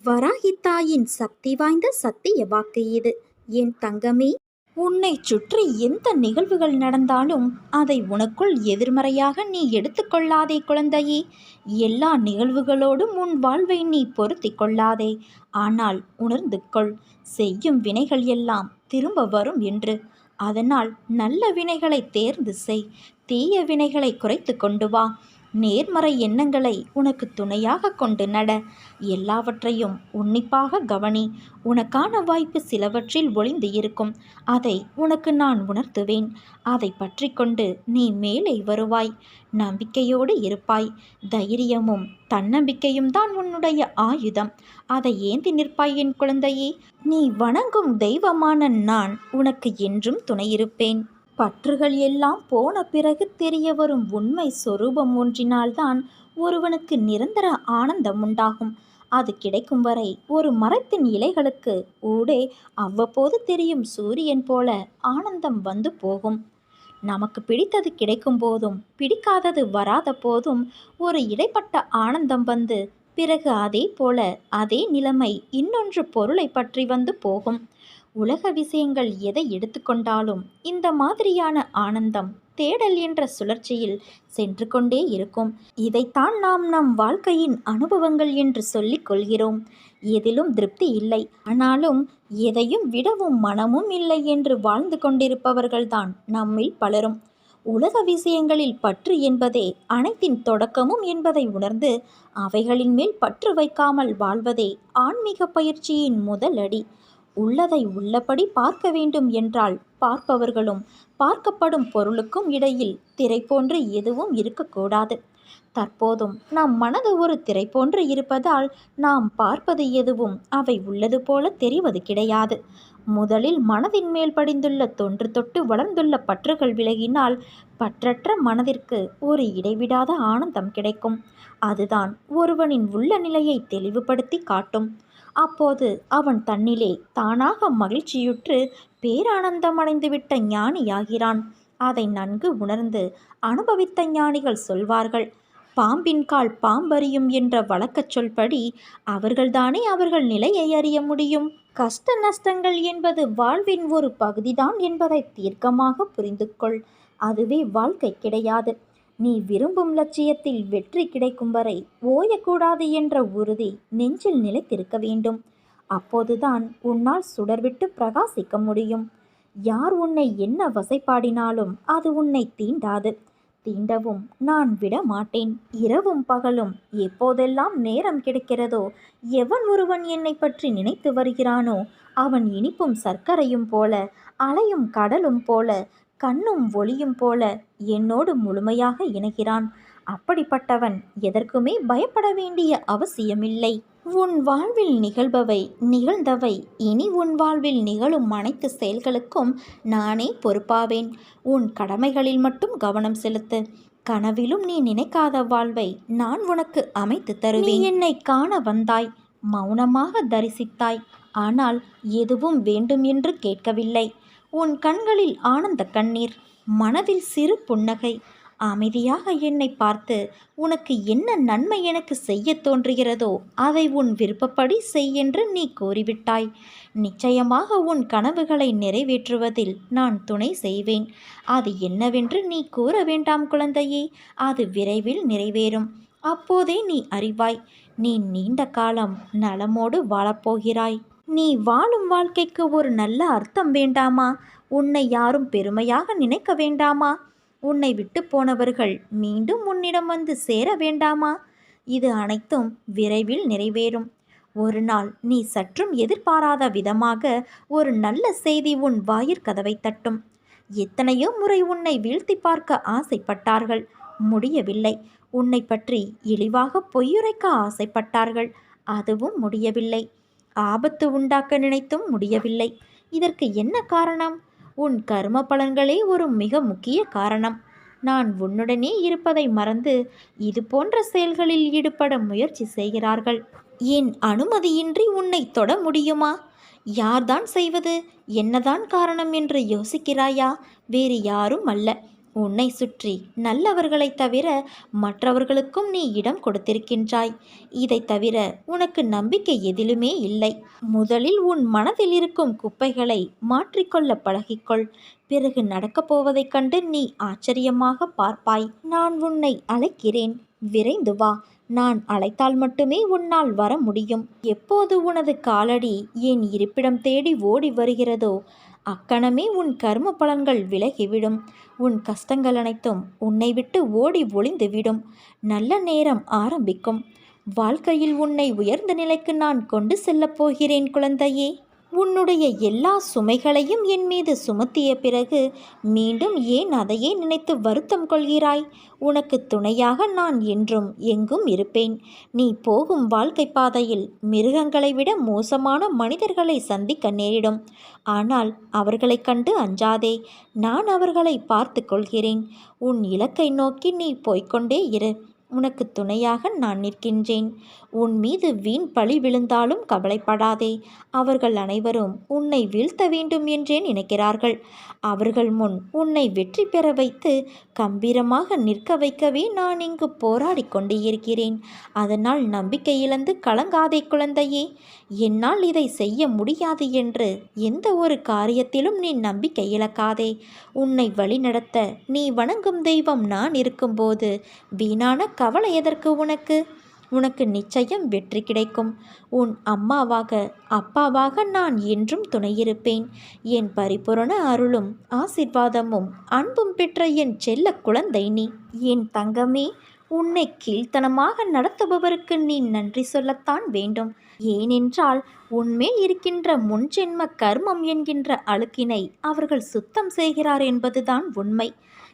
வராகி தாயின் சக்தி வாய்ந்த சத்திய வாக்கு இது. என் தங்கமே, உன்னை சுற்றி எந்த நிகழ்வுகள் நடந்தாலும் அதை உனக்குள் எதிர்மறையாக நீ எடுத்துக்கொள்ளாதே குழந்தையே. எல்லா நிகழ்வுகளோடும் உன் வாழ்வை நீ பொருத்தி கொள்ளாதே. ஆனால் உணர்ந்து கொள், செய்யும் வினைகள் எல்லாம் திரும்ப வரும் என்று. அதனால் நல்ல வினைகளை தேர்ந்து செய், தீய வினைகளை குறைத்து கொண்டு வா. நேர்மறை எண்ணங்களை உனக்கு துணையாக கொண்டு நட. எல்லாவற்றையும் உன்னிப்பாக கவனி. உனக்கான வாய்ப்பு சிலவற்றில் ஒளிந்து இருக்கும். அதை உனக்கு நான் உணர்த்துவேன். அதை பற்றி கொண்டு நீ மேலே வருவாய். நம்பிக்கையோடு இருப்பாய். தைரியமும் தன்னம்பிக்கையும் தான் உன்னுடைய ஆயுதம். அதை ஏந்தி நிற்பாய் என் குழந்தையே. நீ வணங்கும் தெய்வமான நான் உனக்கு என்றும் துணையிருப்பேன். பற்றுகள் எல்லாம் போன பிறகு தெரிய வரும் உண்மை சொரூபம் ஒன்றினால்தான் ஒருவனுக்கு நிரந்தர ஆனந்தம் உண்டாகும். அது கிடைக்கும் வரை ஒரு மரத்தின் இலைகளுக்கு ஊடே அவ்வப்போது தெரியும் சூரியன் போல ஆனந்தம் வந்து போகும். நமக்கு பிடித்தது கிடைக்கும் போதும் பிடிக்காதது வராத போதும் ஒரு இடைப்பட்ட ஆனந்தம் வந்து பிறகு அதே போல அதே நிலைமை இன்னொன்று பொருளை பற்றி வந்து போகும். உலக விஷயங்கள் எதை எடுத்துக்கொண்டாலும் இந்த மாதிரியான ஆனந்தம் தேடல் என்ற சுழற்சியில் சென்று கொண்டே இருக்கும். இதைத்தான் நாம் நம் வாழ்க்கையின் அனுபவங்கள் என்று சொல்லிக் கொள்கிறோம். எதிலும் திருப்தி இல்லை, ஆனாலும் எதையும் விடவும் மனமும் இல்லை என்று வாழ்ந்து கொண்டிருப்பவர்கள்தான் நம்மில் பலரும். உலக விஷயங்களில் பற்று என்பதே அனைத்தின் தொடக்கமும் என்பதை உணர்ந்து அவைகளின் மேல் பற்று வைக்காமல் வாழ்வதே ஆன்மீக பயிற்சியின் முதல் அடி. உள்ளதை உள்ளபடி பார்க்க வேண்டும் என்றால் பார்ப்பவர்களும் பார்க்கப்படும் பொருளுக்கும் இடையில் திரை போன்று எதுவும் இருக்கக்கூடாது. தற்போதும் நம் மனது ஒரு திரை போன்று இருப்பதால் நாம் பார்ப்பது எதுவும் அவை உள்ளது போல தெரிவது கிடையாது. முதலில் மனதின் மேல் படிந்துள்ள தொன்று தொட்டு வளர்ந்துள்ள பற்றுகள் விலகினால் பற்றற்ற மனதிற்கு ஒரு இடைவிடாத ஆனந்தம் கிடைக்கும். அதுதான் ஒருவனின் உள்ள நிலையை தெளிவுபடுத்தி காட்டும். அப்போது அவன் தன்னிலே தானாக மகிழ்ச்சியுற்று பேரானந்தமடைந்துவிட்ட ஞானியாகிறான். அதை நன்கு உணர்ந்து அனுபவித்த ஞானிகள் சொல்வார்கள், பாம்பின் கால் பாம்பறியும் என்ற வழக்கச் சொல்படி அவர்கள்தானே அவர்கள் நிலையை அறிய முடியும். கஷ்ட நஷ்டங்கள் என்பது வாழ்வின் ஒரு பகுதிதான் என்பதை தீர்க்கமாக புரிந்து கொள். அதுவே வாழ்க்கை கிடையாது. நீ விரும்பும் லட்சியத்தில் வெற்றி கிடைக்கும் வரை ஓயக்கூடாது என்ற உறுதி நெஞ்சில் நிலைத்திருக்க வேண்டும். அப்போதுதான் உன்னால் சுடர்விட்டு பிரகாசிக்க முடியும். யார் உன்னை என்ன வசைப்பாடினாலும் அது உன்னை தீண்டாது. தீண்டவும் நான் விட மாட்டேன். இரவும் பகலும் எப்போதெல்லாம் நேரம் கிடைக்கிறதோ எவன் ஒருவன் என்னை பற்றி நினைத்து வருகிறானோ அவன் இனிப்பும் சர்க்கரையும் போல, அலையும் கடலும் போல, கண்ணும் ஒளியும் போல என்னோடு முழுமையாக இணைகிறான். அப்படிப்பட்டவன் எதற்குமே பயப்பட வேண்டிய அவசியமில்லை. உன் வாழ்வில் நிகழ்ந்தவை இனி உன் வாழ்வில் நிகழும் அனைத்து செயல்களுக்கும் நானே பொறுப்பாவேன். உன் கடமைகளில் மட்டும் கவனம் செலுத்து. கனவிலும் நீ நினைக்காத வாழ்வை நான் உனக்கு அமைத்து தருவேன். நீ என்னை காண வந்தாய், மௌனமாக தரிசித்தாய். ஆனால் எதுவும் வேண்டும் என்று கேட்கவில்லை. உன் கண்களில் ஆனந்த கண்ணீர், மனதில் சிறு புன்னகை. அமைதியாக என்னை பார்த்து உனக்கு என்ன நன்மை எனக்கு செய்ய தோன்றுகிறதோ அதை உன் விருப்பப்படி செய் என்று நீ கூறிவிட்டாய். நிச்சயமாக உன் கனவுகளை நிறைவேற்றுவதில் நான் துணை செய்வேன். அது என்னவென்று நீ கூற வேண்டாம் குழந்தையே. அது விரைவில் நிறைவேறும். அப்போதே நீ அறிவாய். நீ நீண்ட காலம் நலமோடு வாழப்போகிறாய். நீ வாழும் வாழ்க்கைக்கு ஒரு நல்ல அர்த்தம் வேண்டாமா? உன்னை யாரும் பெருமையாக நினைக்க வேண்டாமா? உன்னை விட்டு போனவர்கள் மீண்டும் உன்னிடம் வந்து சேர வேண்டாமா? இது அனைத்தும் விரைவில் நிறைவேறும். ஒரு நாள் நீ சற்றும் எதிர்பாராத விதமாக ஒரு நல்ல செய்தி உன் வாயிற்கதவை தட்டும். எத்தனையோ முறை உன்னை வீழ்த்தி பார்க்க ஆசைப்பட்டார்கள், முடியவில்லை. உன்னை பற்றி இழிவாக பொய்யுரைக்க ஆசைப்பட்டார்கள், அதுவும் முடியவில்லை. ஆபத்து உண்டாக்க நினைத்தும் முடியவில்லை. இதற்கு என்ன காரணம்? உன் கர்ம பலன்களே ஒரு மிக முக்கிய காரணம். நான் உன்னுடனே இருப்பதை மறந்து இது போன்ற செயல்களில் ஈடுபட முயற்சி செய்கிறார்கள். என் அனுமதியின்றி உன்னை தொட முடியுமா? யார்தான் செய்வது, என்னதான் காரணம் என்று யோசிக்கிறாயா? வேறு யாரும் அல்ல, உன்னை சுற்றி நல்லவர்களைத் தவிர மற்றவர்களுக்கும் நீ இடம் கொடுத்திருக்கின்றாய். இதை தவிர உனக்கு நம்பிக்கை எதிலுமே இல்லை. முதலில் உன் மனதில் இருக்கும் குப்பைகளை மாற்றிக்கொள்ள பழகிக்கொள். பிறகு நடக்கப் போவதைக் கண்டு நீ ஆச்சரியமாக பார்ப்பாய். நான் உன்னை அழைக்கிறேன், விரைந்து வா. நான் அழைத்தால் மட்டுமே உன்னால் வர முடியும். எப்போது உனது காலடி என் இருப்பிடம் தேடி ஓடி வருகிறதோ அக்கணமே உன் கர்ம பலன்கள் விலகிவிடும். உன் கஷ்டங்கள் அனைத்தும் உன்னை விட்டு ஓடி ஒளிந்துவிடும். நல்ல நேரம் ஆரம்பிக்கும். வாழ்க்கையில் உன்னை உயர்ந்த நிலைக்கு நான் கொண்டு செல்லப் போகிறேன் குழந்தையே. உன்னுடைய எல்லா சுமைகளையும் என் மீது சுமத்திய பிறகு மீண்டும் ஏன் அதையே நினைத்து வருத்தம் கொள்கிறாய்? உனக்கு துணையாக நான் என்றும் எங்கும் இருப்பேன். நீ போகும் வாழ்க்கை பாதையில் மிருகங்களை விட மோசமான மனிதர்களை சந்திக்க நேரிடும். ஆனால் அவர்களைக் கண்டு அஞ்சாதே. நான் அவர்களை பார்த்து கொள்கிறேன். உன் இலக்கை நோக்கி நீ போய்கொண்டே இரு. உனக்கு துணையாக நான் நிற்கின்றேன். உன் மீது வீண் பழி விழுந்தாலும் கவலைப்படாதே. அவர்கள் அனைவரும் உன்னை வீழ்த்த வேண்டும் என்றே நினைக்கிறார்கள். அவர்கள் முன் உன்னை வெற்றி பெற வைத்து கம்பீரமாக நிற்க வைக்கவே நான் இங்கு போராடி கொண்டு இருக்கிறேன். அதனால் நம்பிக்கை இழந்து கலங்காதே குழந்தையே. என்னால் இதை செய்ய முடியாது என்று எந்த ஒரு காரியத்திலும் நீ நம்பிக்கை இழக்காதே. உன்னை வழிநடத்த நீ வணங்கும் தெய்வம் நான் இருக்கும்போது வீணான கவலை எதற்கு உனக்கு? உனக்கு நிச்சயம் வெற்றி கிடைக்கும். உன் அம்மாவாக அப்பாவாக நான் என்றும் துணையிருப்பேன். என் பரிபூரண அருளும் ஆசீர்வாதமும் அன்பும் பெற்ற என் செல்ல குழந்தை நீ. என் தங்கமே, உன்னை கீழ்த்தனமாக நடத்துபவருக்கு நீ நன்றி சொல்லத்தான் வேண்டும். ஏனென்றால் உன்மேல் இருக்கின்ற முன்ஜென்ம கர்மம் என்கின்ற அழுக்கினை அவர்கள் சுத்தம் செய்கிறார் என்பதுதான் உண்மை.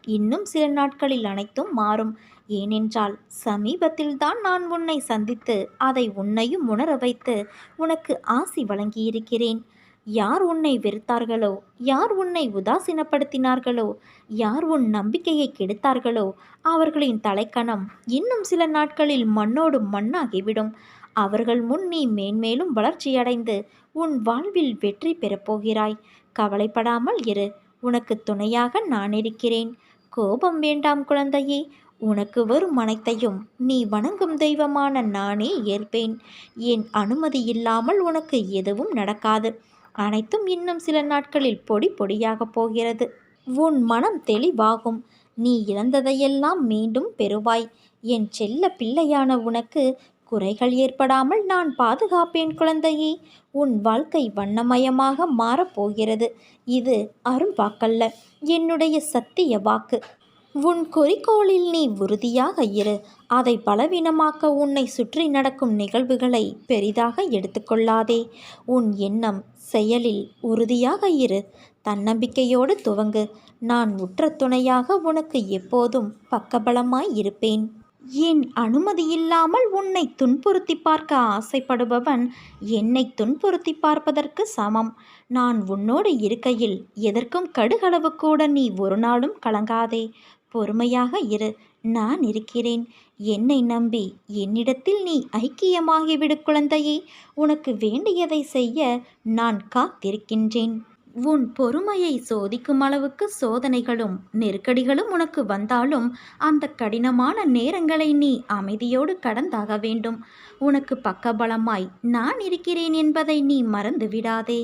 இன்னும் சில நாட்களில் அனைத்தும் மாறும். ஏனென்றால் சமீபத்தில்தான் நான் உன்னை சந்தித்து அதை உன்னையும் உணர வைத்து உனக்கு ஆசி வழங்கியிருக்கிறேன். யார் உன்னை வெறுத்தார்களோ, யார் உன்னை உதாசீனப்படுத்தினார்களோ, யார் உன் நம்பிக்கையை கெடுத்தார்களோ அவர்களின் தலைக்கணம் இன்னும் சில நாட்களில் மண்ணோடு மண்ணாகிவிடும். அவர்கள் முன் நீ மேன்மேலும் வளர்ச்சியடைந்து உன் வாழ்வில் வெற்றி பெறப்போகிறாய். கவலைப்படாமல் இரு. உனக்கு துணையாக நான் இருக்கிறேன். கோபம் வேண்டாம் குழந்தையே. உனக்கு வரும் அனைத்தையும் நீ வணங்கும் தெய்வமான நானே ஏற்பேன். என் அனுமதி இல்லாமல் உனக்கு எதுவும் நடக்காது. அனைத்தும் இன்னும் சில நாட்களில் பொடி பொடியாக போகிறது. உன் மனம் தெளிவாகும். நீ இழந்ததையெல்லாம் மீண்டும் பெறுவாய். என் செல்ல பிள்ளையான உனக்கு குறைகள் ஏற்படாமல் நான் பாதுகாப்பேன் குழந்தையே. உன் வாழ்க்கை வண்ணமயமாக மாறப்போகிறது. இது அருள் வாக்கல்ல, என்னுடைய சத்திய வாக்கு. உன் குறிக்கோளில் நீ உறுதியாக இரு. அதை பலவீனமாக்க உன்னை சுற்றி நடக்கும் நிகழ்வுகளை பெரிதாக எடுத்துக்கொள்ளாதே. உன் எண்ணம் செயலில் உறுதியாக இரு. தன்னம்பிக்கையோடு துவங்கு. நான் உற்ற துணையாக உனக்கு எப்போதும் பக்கபலமாய் இருப்பேன். என் அனுமதி இல்லாமல் உன்னை துன்புறுத்தி பார்க்க ஆசைப்படுபவன் என்னை துன்புறுத்தி பார்ப்பதற்கு சமம். நான் உன்னோடு இருக்கையில் எதற்கும் கடுகளவு கூட நீ ஒரு நாளும் கலங்காதே. பொறுமையாக இரு. நான் இருக்கிறேன். என்னை நம்பி என்னிடத்தில் நீ ஐக்கியமாகிவிடு குழந்தையே. உனக்கு வேண்டியதை செய்ய நான் காத்திருக்கின்றேன். உன் பொறுமையை சோதிக்கும் அளவுக்கு சோதனைகளும் நெருக்கடிகளும் உனக்கு வந்தாலும் அந்த கடினமான நேரங்களை நீ அமைதியோடு கடந்தாக வேண்டும். உனக்கு பக்கபலமாய் நான் இருக்கிறேன் என்பதை நீ மறந்து விடாதே.